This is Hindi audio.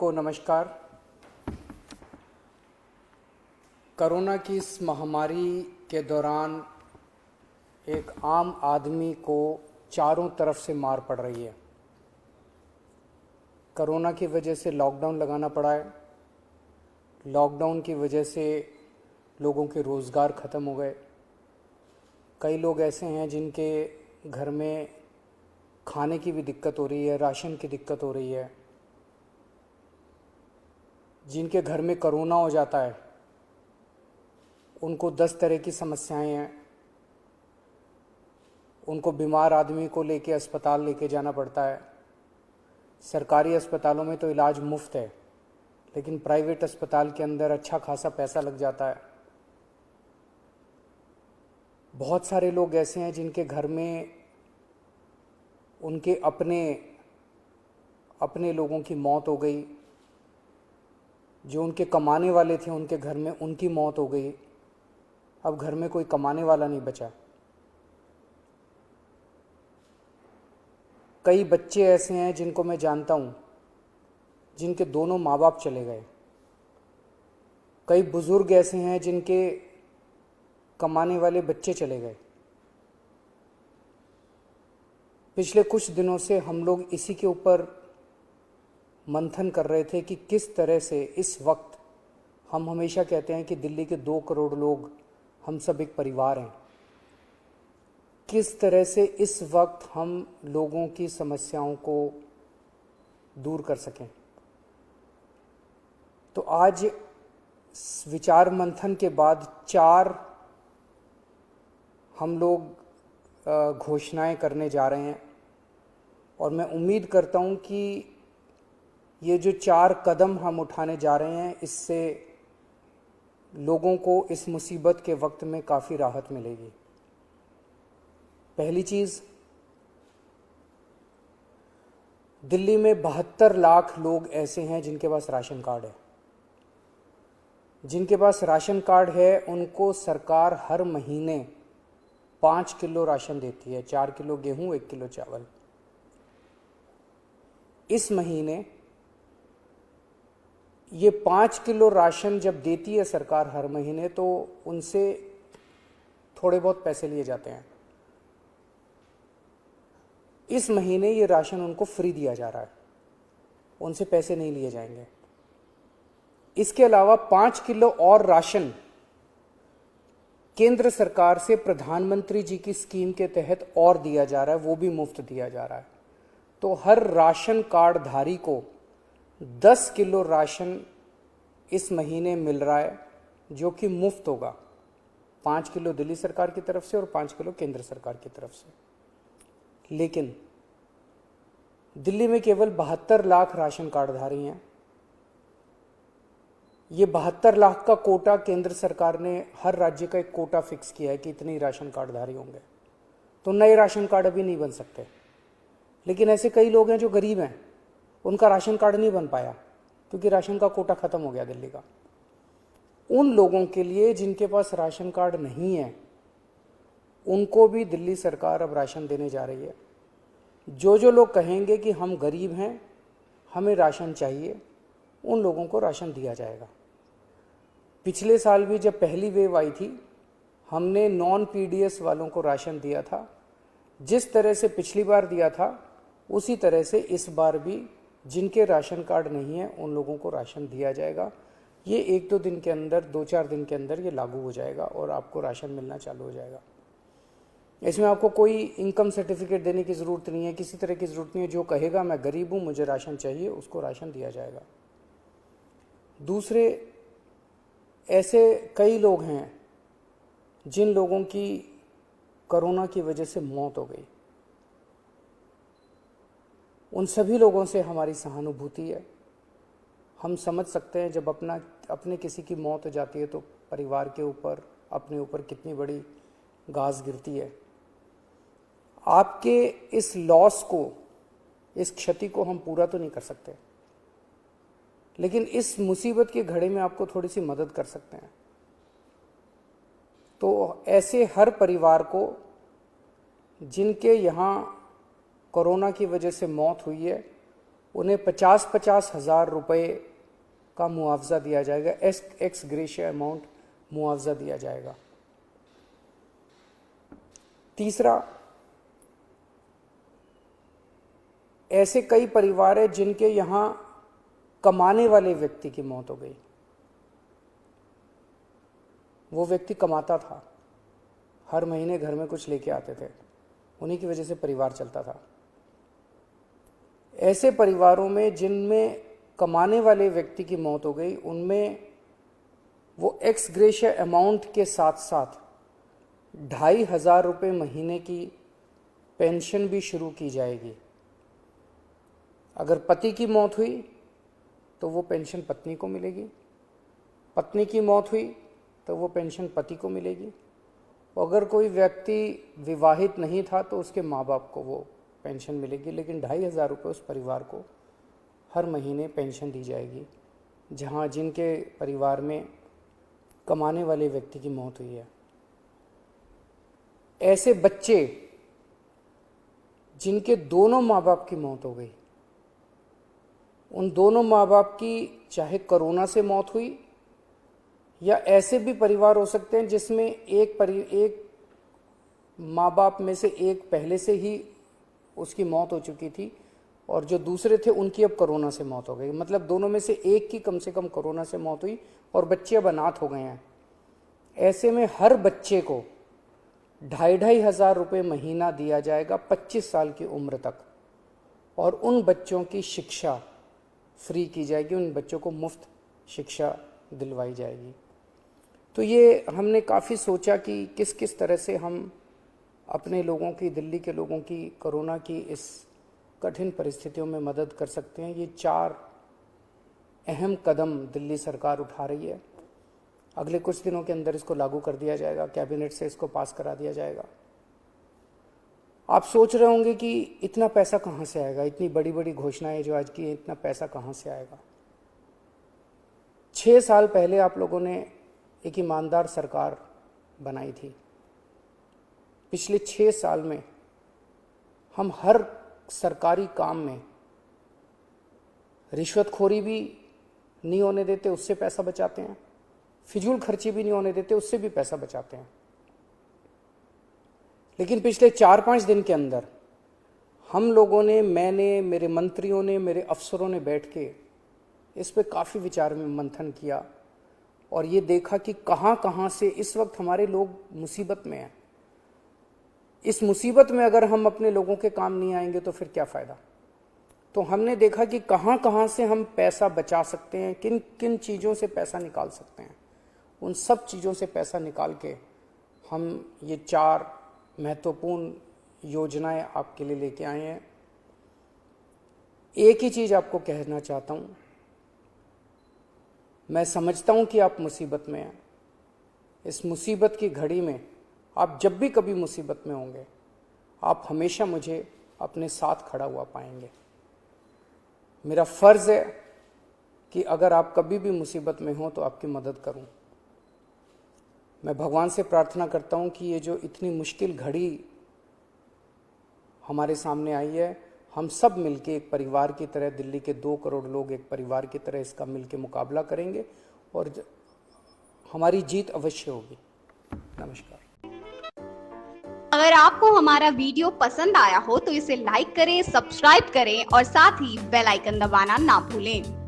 को नमस्कार। कोरोना की इस महामारी के दौरान एक आम आदमी को चारों तरफ से मार पड़ रही है। कोरोना की वजह से लॉकडाउन लगाना पड़ा है। लॉकडाउन की वजह से लोगों के रोज़गार ख़त्म हो गए। कई लोग ऐसे हैं जिनके घर में खाने की भी दिक्कत हो रही है, राशन की दिक्कत हो रही है। जिनके घर में कोरोना हो जाता है उनको 10 तरह की समस्याएं हैं। उनको बीमार आदमी को लेके अस्पताल लेके जाना पड़ता है। सरकारी अस्पतालों में तो इलाज मुफ्त है, लेकिन प्राइवेट अस्पताल के अंदर अच्छा खासा पैसा लग जाता है। बहुत सारे लोग ऐसे हैं जिनके घर में उनके अपने लोगों की मौत हो गई। जो उनके कमाने वाले थे उनके घर में उनकी मौत हो गई। अब घर में कोई कमाने वाला नहीं बचा। कई बच्चे ऐसे हैं जिनको मैं जानता हूँ जिनके दोनों माँ बाप चले गए। कई बुजुर्ग ऐसे हैं जिनके कमाने वाले बच्चे चले गए। पिछले कुछ दिनों से हम लोग इसी के ऊपर मंथन कर रहे थे कि किस तरह से इस वक्त, हम हमेशा कहते हैं कि दिल्ली के 2 करोड़ लोग हम सब एक परिवार हैं, किस तरह से इस वक्त हम लोगों की समस्याओं को दूर कर सकें। तो आज विचार मंथन के बाद 4 हम लोग घोषणाएं करने जा रहे हैं और मैं उम्मीद करता हूं कि ये जो 4 कदम हम उठाने जा रहे हैं इससे लोगों को इस मुसीबत के वक्त में काफ़ी राहत मिलेगी। पहली चीज़, दिल्ली में 72 लाख लोग ऐसे हैं जिनके पास राशन कार्ड है। जिनके पास राशन कार्ड है उनको सरकार हर महीने 5 किलो राशन देती है, 4 किलो गेहूं, 1 किलो चावल। इस महीने ये 5 किलो राशन जब देती है सरकार हर महीने, तो उनसे थोड़े बहुत पैसे लिए जाते हैं। इस महीने ये राशन उनको फ्री दिया जा रहा है, उनसे पैसे नहीं लिए जाएंगे। इसके अलावा 5 किलो और राशन केंद्र सरकार से प्रधानमंत्री जी की स्कीम के तहत और दिया जा रहा है, वो भी मुफ्त दिया जा रहा है। तो हर राशन कार्ड धारी को 10 किलो राशन इस महीने मिल रहा है, जो कि मुफ्त होगा। 5 किलो दिल्ली सरकार की तरफ से और 5 किलो केंद्र सरकार की तरफ से। लेकिन दिल्ली में केवल 72 लाख राशन कार्डधारी हैं। ये 72 लाख का कोटा केंद्र सरकार ने, हर राज्य का एक कोटा फिक्स किया है कि इतने ही राशन कार्डधारी होंगे। तो नए राशन कार्ड अभी नहीं बन सकते। लेकिन ऐसे कई लोग हैं जो गरीब हैं, उनका राशन कार्ड नहीं बन पाया क्योंकि राशन का कोटा खत्म हो गया दिल्ली का। उन लोगों के लिए जिनके पास राशन कार्ड नहीं है, उनको भी दिल्ली सरकार अब राशन देने जा रही है। जो लोग कहेंगे कि हम गरीब हैं, हमें राशन चाहिए, उन लोगों को राशन दिया जाएगा। पिछले साल भी जब पहली वेव आई थी, हमने नॉन पीडीएस वालों को राशन दिया था। जिस तरह से पिछली बार दिया था उसी तरह से इस बार भी जिनके राशन कार्ड नहीं है उन लोगों को राशन दिया जाएगा। ये 1-2 दिन के अंदर, 2-4 दिन के अंदर ये लागू हो जाएगा और आपको राशन मिलना चालू हो जाएगा। इसमें आपको कोई इनकम सर्टिफिकेट देने की ज़रूरत नहीं है, किसी तरह की ज़रूरत नहीं है। जो कहेगा मैं गरीब हूँ, मुझे राशन चाहिए, उसको राशन दिया जाएगा। दूसरे, ऐसे कई लोग हैं जिन लोगों की कोरोना की वजह से मौत हो गई। उन सभी लोगों से हमारी सहानुभूति है। हम समझ सकते हैं जब अपने किसी की मौत हो जाती है तो परिवार के ऊपर, अपने ऊपर कितनी बड़ी गाज गिरती है। आपके इस लॉस को, इस क्षति को हम पूरा तो नहीं कर सकते, लेकिन इस मुसीबत के घड़े में आपको थोड़ी सी मदद कर सकते हैं। तो ऐसे हर परिवार को जिनके यहाँ कोरोना की वजह से मौत हुई है, उन्हें 50-50 हज़ार रुपये का मुआवजा दिया जाएगा, एक्स ग्रेशिया अमाउंट मुआवजा दिया जाएगा। तीसरा, ऐसे कई परिवार हैं जिनके यहाँ कमाने वाले व्यक्ति की मौत हो गई। वो व्यक्ति कमाता था, हर महीने घर में कुछ लेके आते थे, उन्हीं की वजह से परिवार चलता था। ऐसे परिवारों में जिनमें कमाने वाले व्यक्ति की मौत हो गई, उनमें वो एक्स ग्रेशिया अमाउंट के साथ साथ 2,500 रुपये महीने की पेंशन भी शुरू की जाएगी। अगर पति की मौत हुई तो वो पेंशन पत्नी को मिलेगी, पत्नी की मौत हुई तो वो पेंशन पति को मिलेगी, अगर कोई व्यक्ति विवाहित नहीं था तो उसके माँ बाप को वो पेंशन मिलेगी। लेकिन 2,500 रुपये उस परिवार को हर महीने पेंशन दी जाएगी जहाँ जिनके परिवार में कमाने वाले व्यक्ति की मौत हुई है। ऐसे बच्चे जिनके दोनों माँ बाप की मौत हो गई, उन दोनों माँ बाप की चाहे कोरोना से मौत हुई या ऐसे भी परिवार हो सकते हैं जिसमें एक माँ बाप में से एक पहले से ही उसकी मौत हो चुकी थी और जो दूसरे थे उनकी अब कोरोना से मौत हो गई। मतलब दोनों में से एक की कम से कम कोरोना से मौत हुई और बच्चे अब अनाथ हो गए हैं। ऐसे में हर बच्चे को 2,500 रुपये महीना दिया जाएगा 25 साल की उम्र तक, और उन बच्चों की शिक्षा फ्री की जाएगी, उन बच्चों को मुफ्त शिक्षा दिलवाई जाएगी। तो ये हमने काफ़ी सोचा कि किस किस तरह से हम अपने लोगों की, दिल्ली के लोगों की कोरोना की इस कठिन परिस्थितियों में मदद कर सकते हैं। ये 4 अहम कदम दिल्ली सरकार उठा रही है। अगले कुछ दिनों के अंदर इसको लागू कर दिया जाएगा, कैबिनेट से इसको पास करा दिया जाएगा। आप सोच रहे होंगे कि इतना पैसा कहाँ से आएगा, इतनी बड़ी बड़ी घोषणाएं जो आज की हैं, इतना पैसा कहाँ से आएगा। 6 साल पहले आप लोगों ने एक ईमानदार सरकार बनाई थी। पिछले 6 साल में हम हर सरकारी काम में रिश्वतखोरी भी नहीं होने देते, उससे पैसा बचाते हैं, फिजूल खर्ची भी नहीं होने देते, उससे भी पैसा बचाते हैं। लेकिन पिछले 4-5 दिन के अंदर हम लोगों ने, मैंने, मेरे मंत्रियों ने, मेरे अफसरों ने बैठ के इस पे काफ़ी विचार में मंथन किया और ये देखा कि कहाँ कहाँ से इस वक्त हमारे लोग मुसीबत में हैं। इस मुसीबत में अगर हम अपने लोगों के काम नहीं आएंगे तो फिर क्या फ़ायदा। तो हमने देखा कि कहाँ कहाँ से हम पैसा बचा सकते हैं, किन किन चीज़ों से पैसा निकाल सकते हैं। उन सब चीज़ों से पैसा निकाल के हम ये 4 महत्वपूर्ण योजनाएं आपके लिए लेके आए हैं। एक ही चीज़ आपको कहना चाहता हूँ, मैं समझता हूँ कि आप मुसीबत में हैं। इस मुसीबत की घड़ी में आप जब भी कभी मुसीबत में होंगे, आप हमेशा मुझे अपने साथ खड़ा हुआ पाएंगे। मेरा फ़र्ज़ है कि अगर आप कभी भी मुसीबत में हो तो आपकी मदद करूं। मैं भगवान से प्रार्थना करता हूं कि ये जो इतनी मुश्किल घड़ी हमारे सामने आई है, हम सब मिलके एक परिवार की तरह, दिल्ली के 2 करोड़ लोग एक परिवार की तरह इसका मिलके मुकाबला करेंगे और हमारी जीत अवश्य होगी। नमस्कार। अगर आपको हमारा वीडियो पसंद आया हो तो इसे लाइक करें, सब्सक्राइब करें और साथ ही बेल आइकन दबाना ना भूलें।